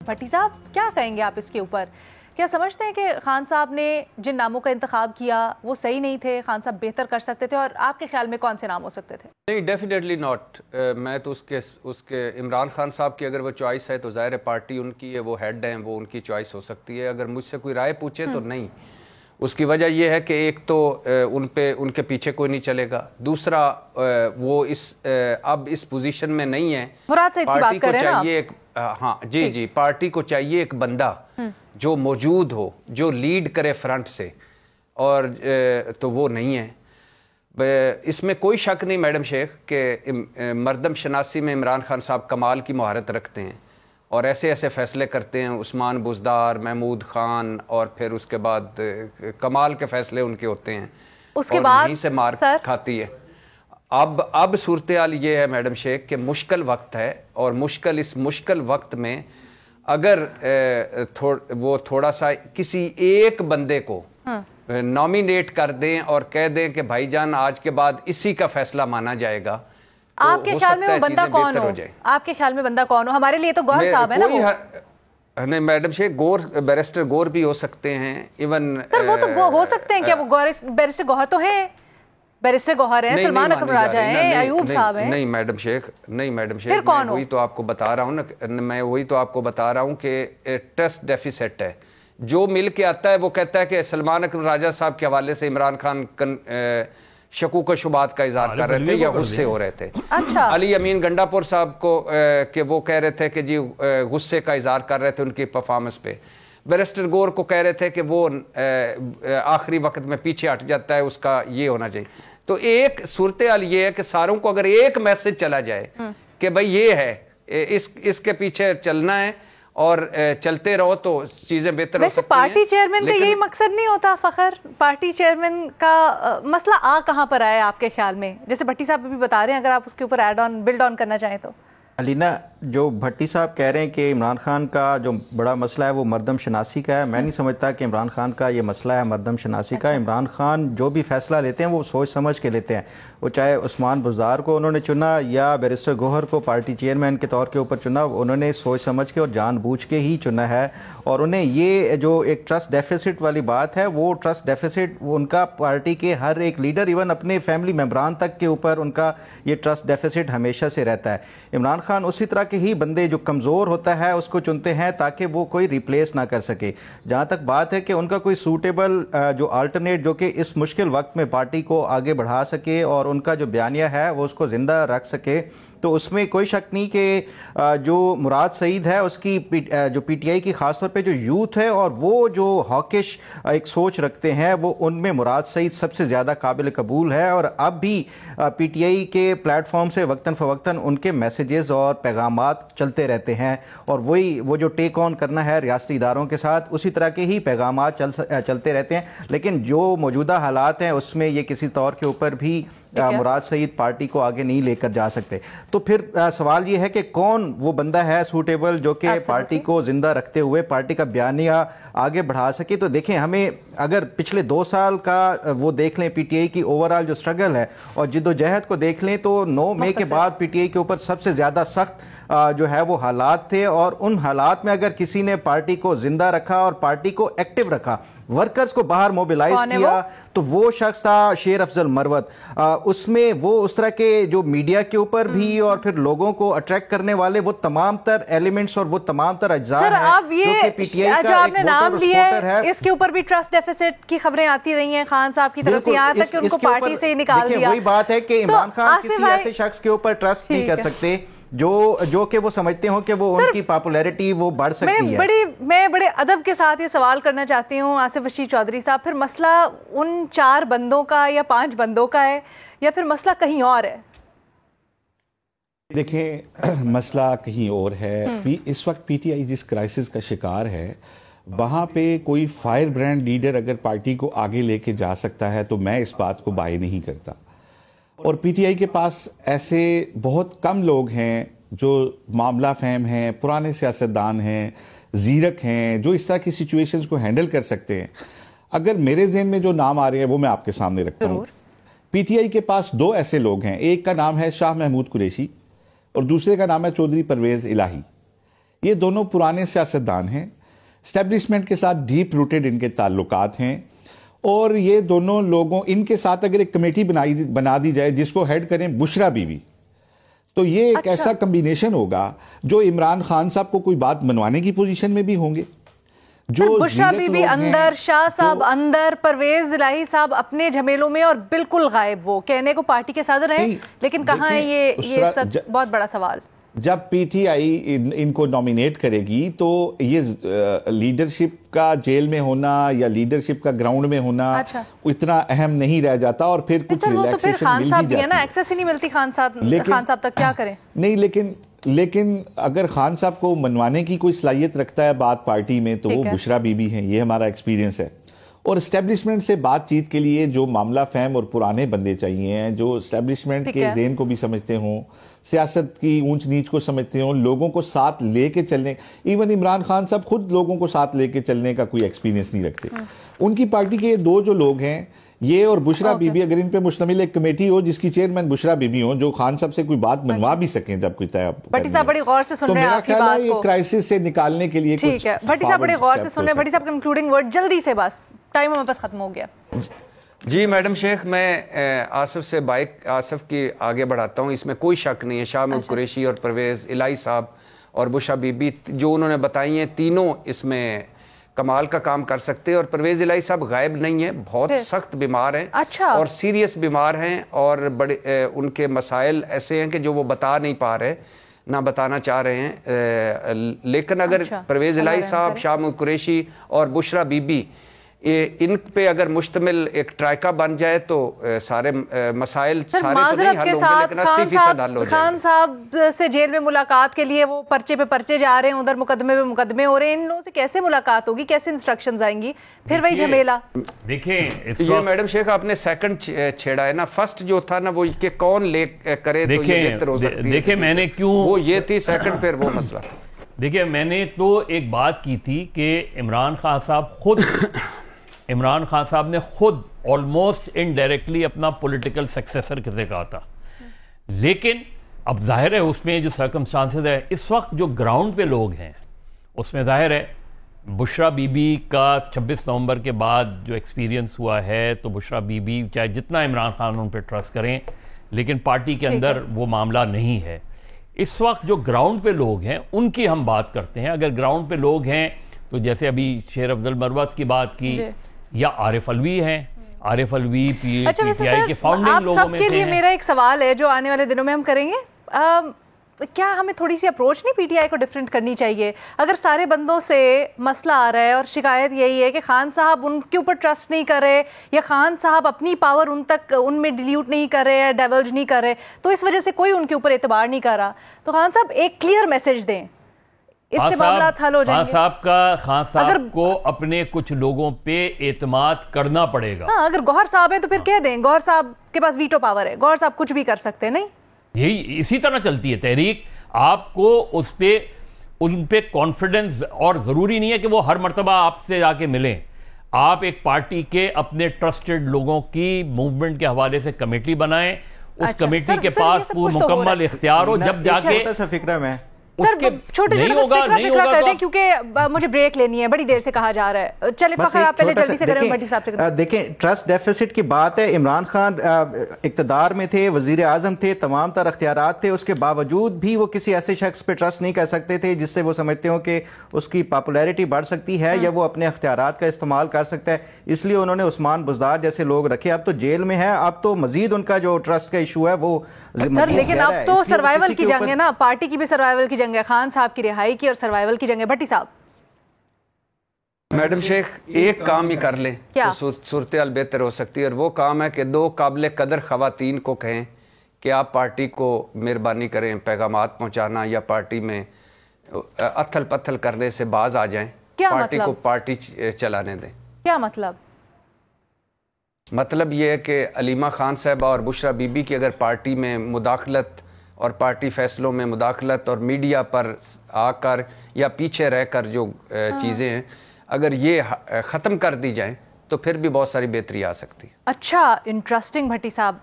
بھٹی صاحب کیا کہیں گے آپ اس کے اوپر؟ کیا سمجھتے ہیں کہ خان صاحب نے جن ناموں کا انتخاب کیا وہ صحیح نہیں تھے، خان صاحب بہتر کر سکتے تھے، اور آپ کے خیال میں کون سے نام ہو سکتے تھے؟ نہیں، ڈیفینیٹلی ناٹ. میں تو اس کے عمران خان صاحب کی اگر وہ چوائس ہے تو ظاہر پارٹی ان کی ہے، وہ ہیڈ ہیں، وہ ان کی چوائس ہو سکتی ہے. اگر مجھ سے کوئی رائے پوچھے تو نہیں. اس کی وجہ یہ ہے کہ ایک تو ان کے پیچھے کوئی نہیں چلے گا، دوسرا وہ اب اس پوزیشن میں نہیں ہے. مراد صاحب کی بات کر رہے ہیں نا آپ؟ ہاں جی پارٹی کو چاہیے ایک بندہ جو موجود ہو، جو لیڈ کرے فرنٹ سے، اور تو وہ نہیں ہے. اس میں کوئی شک نہیں میڈم شیخ کہ مردم شناسی میں عمران خان صاحب کمال کی مہارت رکھتے ہیں اور ایسے ایسے فیصلے کرتے ہیں. عثمان بزدار، محمود خان، اور پھر اس کے بعد کمال کے فیصلے ان کے ہوتے ہیں، اس کے اور بعد یہیں سے مار کھاتی ہے. اب صورتحال یہ ہے میڈم شیخ کہ مشکل وقت ہے، اور اس مشکل وقت میں اگر وہ تھوڑا سا کسی ایک بندے کو نامینیٹ کر دیں اور کہہ دیں کہ بھائی جان آج کے بعد اسی کا فیصلہ مانا جائے گا، آپ کے خیال میں وہ بندہ کون ہو؟ آپ کے خیال میں بندہ کون ہو؟ ہمارے لیے تو گوہر صاحب ہے نا وہ. نہیں میڈم شیخ، بیرسٹر گور بھی ہو سکتے ہیں. ایون وہ تو ہو سکتے ہیں. کیا وہ بیرسٹر گوہر تو ہیں؟ بیرسٹر گوہر ہیں، سلمان اکرم راجہ ہیں، ایوب صاحب ہیں. نہیں میڈم شیخ، میں وہی تو آپ کو بتا رہا ہوں کہ ٹرسٹ ڈیفیسٹ ہے. جو مل کے آتا ہے وہ کہتا ہے کہ سلمان اکرم راجہ صاحب کے حوالے سے عمران خان شکوک و شبہات کا اظہار کر رہے تھے یا غصے ہو رہے تھے. علی امین گنڈا پور صاحب کو کہ وہ کہہ رہے تھے کہ جی غصے کا اظہار کر رہے تھے ان کی پرفارمنس پہ. بیرسٹر گور کو کہہ رہے تھے کہ وہ آخری وقت میں پیچھے ہٹ جاتا ہے، اس کا یہ ہونا چاہیے. تو ایک صورتحال یہ ہے کہ ساروں کو اگر ایک میسج چلا جائے کہ بھئی یہ ہے، اس کے پیچھے چلنا ہے اور چلتے رہو، تو چیزیں بہتر ہو سکتی ہیں. پارٹی چیئرمین کا یہی مقصد نہیں ہوتا فخر؟ پارٹی چیئرمین کا مسئلہ کہاں پر آیا آپ کے خیال میں؟ جیسے بھٹی صاحب بھی بتا رہے ہیں، اگر آپ اس کے اوپر بلڈ آن کرنا چاہیں تو. علینا، جو بھٹی صاحب کہہ رہے ہیں کہ عمران خان کا جو بڑا مسئلہ ہے وہ مردم شناسی کا ہے، میں نہیں سمجھتا کہ عمران خان کا یہ مسئلہ ہے مردم شناسی کا. عمران خان جو بھی فیصلہ لیتے ہیں وہ سوچ سمجھ کے لیتے ہیں. وہ چاہے عثمان بزدار کو انہوں نے چنا یا بیرسٹر گوہر کو پارٹی چیئرمین کے طور کے اوپر چنا، انہوں نے سوچ سمجھ کے اور جان بوجھ کے ہی چنا ہے. اور انہیں یہ جو ایک ٹرسٹ ڈیفیسٹ والی بات ہے، وہ ٹرسٹ ڈیفیسٹ ان کا پارٹی کے ہر ایک لیڈر، ایون اپنے فیملی ممبران تک کے اوپر ان کا یہ ٹرسٹ ڈیفیسٹ ہمیشہ سے رہتا ہے. عمران خان اسی طرح کے ہی بندے جو کمزور ہوتا ہے اس کو چنتے ہیں تاکہ وہ کوئی ریپلیس نہ کر سکے. جہاں تک بات ہے کہ ان کا کوئی سوٹیبل جو آلٹرنیٹ جو کہ اس مشکل وقت میں پارٹی کو آگے بڑھا سکے اور ان کا جو بیانیہ ہے وہ اس کو زندہ رکھ سکے، تو اس میں کوئی شک نہیں کہ جو مراد سعید ہے اس کی جو پی ٹی آئی کی خاص طور پہ جو یوتھ ہے اور وہ جو ہاکش ایک سوچ رکھتے ہیں، وہ ان میں مراد سعید سب سے زیادہ قابل قبول ہے. اور اب بھی پی ٹی آئی کے پلیٹ فارم سے وقتاً فوقتاً ان کے میسیجز اور پیغامات چلتے رہتے ہیں، اور وہ جو ٹیک آن کرنا ہے ریاستی اداروں کے ساتھ اسی طرح کے ہی پیغامات چلتے رہتے ہیں. لیکن جو موجودہ حالات ہیں اس میں یہ کسی طور کے اوپر بھی مراد سعید پارٹی کو آگے نہیں لے کر جا سکتے. تو پھر سوال یہ ہے کہ کون وہ بندہ ہے سوٹیبل جو کہ پارٹی کو زندہ رکھتے ہوئے پارٹی کا بیانیہ آگے بڑھا سکے. تو دیکھیں، ہمیں اگر پچھلے 2 سال کا وہ دیکھ لیں پی ٹی آئی کی اوورآل جو سٹرگل ہے اور جد و جہد کو دیکھ لیں، تو 9 مئی کے بعد پی ٹی آئی کے اوپر سب سے زیادہ سخت جو ہے وہ حالات تھے. اور ان حالات میں اگر کسی نے پارٹی کو زندہ رکھا اور پارٹی کو ایکٹیو رکھا، ورکرز کو باہر موبیلائز کیا، تو وہ شخص تھا شیر افضل مروت. اس میں وہ اس طرح کے جو میڈیا کے اوپر بھی اور پھر لوگوں کو اٹریکٹ کرنے والے وہ تمام تر ایلیمنٹس اور وہ تمام تر اجزاء ہیں جو کہ پی ٹی آئی کا ایک ووٹر سپورٹر ہے. اس کے اوپر بھی ٹرسٹ ڈیفیسٹ کی خبریں آتی رہی ہیں خان صاحب کی طرف سے، یہاں تک کہ ان کو پارٹی سے نکال دیا. وہی بات ہے کہ عمران خان کسی ایسے شخص کے اوپر ٹرسٹ نہیں کر سکتے جو کہ وہ سمجھتے ہوں کہ وہ ان کی پاپولیرٹی وہ بڑھ سکتی ہے. میں بڑے ادب کے ساتھ یہ سوال کرنا چاہتی ہوں آصف رشید چودھری صاحب، پھر مسئلہ ان 4 بندوں کا یا 5 بندوں کا ہے یا پھر مسئلہ کہیں اور ہے؟ دیکھیں، مسئلہ کہیں اور ہے. اس وقت پی ٹی آئی جس کرائسس کا شکار ہے، وہاں پہ کوئی فائر برانڈ لیڈر اگر پارٹی کو آگے لے کے جا سکتا ہے تو میں اس بات کو بائی نہیں کرتا. اور پی ٹی آئی کے پاس ایسے بہت کم لوگ ہیں جو معاملہ فہم ہیں، پرانے سیاستدان ہیں، زیرک ہیں، جو اس طرح کی سچویشنز کو ہینڈل کر سکتے ہیں. اگر میرے ذہن میں جو نام آ رہے ہیں وہ میں آپ کے سامنے رکھتا ہوں. پی ٹی آئی کے پاس 2 ایسے لوگ ہیں، ایک کا نام ہے شاہ محمود قریشی اور دوسرے کا نام ہے چودھری پرویز الہی. یہ دونوں پرانے سیاستدان ہیں, اسٹیبلشمنٹ کے ساتھ ڈیپ روٹڈ ان کے تعلقات ہیں, اور یہ دونوں لوگوں, ان کے ساتھ اگر ایک کمیٹی بنا دی جائے جس کو ہیڈ کریں بشرا بیوی, تو یہ ایک ایسا کمبینیشن ہوگا جو عمران خان صاحب کو کوئی بات منوانے کی پوزیشن میں بھی ہوں گے. جو بشرا بیوی اندر, شاہ صاحب اندر, پرویز الہی صاحب اپنے جھمیلوں میں اور بالکل غائب, وہ کہنے کو پارٹی کے صدر ہیں لیکن کہاں ہے یہ سب بہت بڑا سوال. جب پی ٹی آئی ان کو نامینیٹ کرے گی تو یہ لیڈرشپ کا جیل میں ہونا یا لیڈرشپ کا گراؤنڈ میں ہونا اتنا اہم نہیں رہ جاتا, اور پھر کچھ ریلیکسیشن مل بھی جاتی ہے نا. ایکسیس ہی نہیں ملتی خان صاحب تک, کیا کریں. نہیں, لیکن اگر خان صاحب کو منوانے کی کوئی صلاحیت رکھتا ہے بات پارٹی میں تو وہ بشرا بیوی ہیں, یہ ہمارا ایکسپیرینس ہے. اور اسٹیبلشمنٹ سے بات چیت کے لیے جو معاملہ فہم اور پرانے بندے چاہیے ہیں, جو اسٹیبلشمنٹ کے ذہن کو بھی سمجھتے ہوں, سیاست کی اونچ نیچ کو سمجھتے ہوں, لوگوں کو ساتھ لے کے چلنے, ایون عمران خان صاحب خود لوگوں کو ساتھ لے کے چلنے کا کوئی ایکسپیرینس نہیں رکھتے. ان کی پارٹی کے دو جو لوگ ہیں, یہ اور بشرا بیوی, اگر ان پہ مشتمل ایک کمیٹی ہو جس کی چیئرمین بشرا بیوی ہوں, جو خان صاحب سے کوئی بات منوا بھی سکیں جب کوئی طے, بھٹی صاحب بڑی غور سے سن رہے ہیں آپ کی بات کو, یہ کرائسس سے نکالنے کے لیے. ٹھیک ہے بھٹی صاحب بڑی غور سے سن رہے ہیں. بھٹی صاحب کنکلوڈنگ ورڈ جلدی سے, بس ٹائم ہمیں بس ختم ہو گیا. جی میڈم شیخ, میں آصف سے آصف کی آگے بڑھاتا ہوں. اس میں کوئی شک نہیں ہے, شاہ محمود قریشی اور پرویز الہی صاحب اور بشرا بیوی جو انہوں نے بتائی ہیں, تینوں اس میں کمال کا کام کر سکتے ہیں. اور پرویز الہی صاحب غائب نہیں ہیں, بہت سخت بیمار ہیں اور سیریس بیمار ہیں, اور بڑے ان کے مسائل ایسے ہیں کہ جو وہ بتا نہیں پا رہے, نہ بتانا چاہ رہے ہیں. لیکن اگر پرویز الہی صاحب, شاہ محمود قریشی اور بشرا بیوی ان پہ اگر مشتمل ایک ٹرائکا بن جائے تو سارے مسائل سارے تو نہیں حل ہوں گے لیکن 80% حل ہو جائے. خان صاحب سے جیل میں ملاقات کے لیے وہ پرچے پہ پرچے جا رہے ہیں, ادھر مقدمے پہ مقدمے ہو رہے ہیں, ان لوگوں سے کیسے ملاقات ہوگی, کیسے انسٹرکشنز آئیں گی, پھر وہی جھمیلا. دیکھیں یہ میڈم شیخ آپ نے سیکنڈ چھیڑا ہے نا, فرسٹ جو تھا نا وہ کہ کون لے کرے تو یہ بہتر ہو سکتی ہے. دیکھیں میں نے کیوں وہ یہ تھی, سیکنڈ پھر وہ مسئلہ تھا. دیکھیں میں نے تو ایک بات کی تھی کہ عمران خان صاحب نے خود آلموسٹ انڈائریکٹلی اپنا پولیٹیکل سکسیسر کسے کہا تھا, لیکن اب ظاہر ہے اس میں جو سرکمسٹانسز ہے اس وقت جو گراؤنڈ پہ لوگ ہیں اس میں ظاہر ہے بشرا بیوی کا 26 نومبر کے بعد جو ایکسپیرینس ہوا ہے, تو بشرا بیوی چاہے جتنا عمران خان ان پہ ٹرسٹ کریں لیکن پارٹی کے اندر وہ معاملہ نہیں ہے. اس وقت جو گراؤنڈ پہ لوگ ہیں ان کی ہم بات کرتے ہیں. اگر گراؤنڈ پہ لوگ ہیں تو جیسے ابھی شیر افضل مروت کی بات کی, یا عارف الوی ہیں, عارف الوی پی ٹی آئی کے فاؤنڈنگ لوگوں میں سے ہیں. آپ سب کے لیے میرا ایک سوال ہے جو آنے والے دنوں میں ہم کریں گے, کیا ہمیں تھوڑی سی اپروچ نہیں پی ٹی آئی کو ڈیفرنٹ کرنی چاہیے؟ اگر سارے بندوں سے مسئلہ آ رہا ہے اور شکایت یہی ہے کہ خان صاحب ان کے اوپر ٹرسٹ نہیں کر رہے, یا خان صاحب اپنی پاور ان میں ڈیلیوٹ نہیں کر رہے, ڈائیورج نہیں کر رہے, تو اس وجہ سے کوئی ان کے اوپر اعتبار نہیں کر رہا, تو خان صاحب ایک کلیئر میسج دیں, اس سے معاملات حل ہو جائیں گے. خان صاحب کو اپنے کچھ لوگوں پہ اعتماد کرنا پڑے گا. ہاں, اگر گوہر صاحب ہیں تو پھر کہہ دیں گوہر صاحب کے پاس ویٹو پاور ہے, گوہر صاحب کچھ بھی کر سکتے, نہیں یہی اسی طرح چلتی ہے تحریک. آپ کو ان پہ کانفیڈنس, اور ضروری نہیں ہے کہ وہ ہر مرتبہ آپ سے جا کے ملیں. آپ ایک پارٹی کے اپنے ٹرسٹڈ لوگوں کی موومنٹ کے حوالے سے کمیٹی بنائیں, اس کمیٹی کے پاس مکمل اختیار ہو, جب جا کے فکرہ میں سر چھوٹے فکرہ کر دیں کیونکہ مجھے بریک لینی ہے, بڑی دیر سے کہا جا رہا ہے. چلے فخر آپ پہلے جلدی سے کریں بھٹی صاحب سے. دیکھیں ٹرسٹ ڈیفیسٹ کی بات ہے, عمران خان اقتدار میں تھے, وزیر اعظم تھے, تمام تر اختیارات تھے, اس کے باوجود بھی وہ کسی ایسے شخص پہ ٹرسٹ نہیں کر سکتے تھے جس سے وہ سمجھتے ہوں کہ اس کی پاپولیرٹی بڑھ سکتی ہے یا وہ اپنے اختیارات کا استعمال کر سکتا ہے. اس لیے انہوں نے عثمان بزدار جیسے لوگ رکھے. اب تو جیل میں ہے, اب تو مزید ان کا جو ٹرسٹ کا ایشو ہے وہ سر, لیکن اب تو سروائیول کی جنگ ہے نا, پارٹی کی بھی سروائیول کی جنگ ہے, خان صاحب کی رہائی کی اور سروائیول کی جنگ ہے. بھٹی صاحب میڈم شیخ ایک کام ہی کر لیں تو صورتحال بہتر ہو سکتی ہے, اور وہ کام ہے کہ دو قابل قدر خواتین کو کہیں کہ آپ پارٹی کو مہربانی کریں پیغامات پہنچانا یا پارٹی میں اتھل پتھل کرنے سے باز آ جائیں, پارٹی کو پارٹی چلانے دیں. کیا مطلب یہ ہے کہ علیمہ خان صاحبہ اور بشرا بیوی کی اگر پارٹی میں مداخلت اور پارٹی فیصلوں میں مداخلت اور میڈیا پر آ کر یا پیچھے رہ کر جو چیزیں ہیں اگر یہ ختم کر دی جائیں تو پھر بھی بہت ساری بہتری آ سکتی ہے. اچھا, انٹرسٹنگ بھٹی صاحب.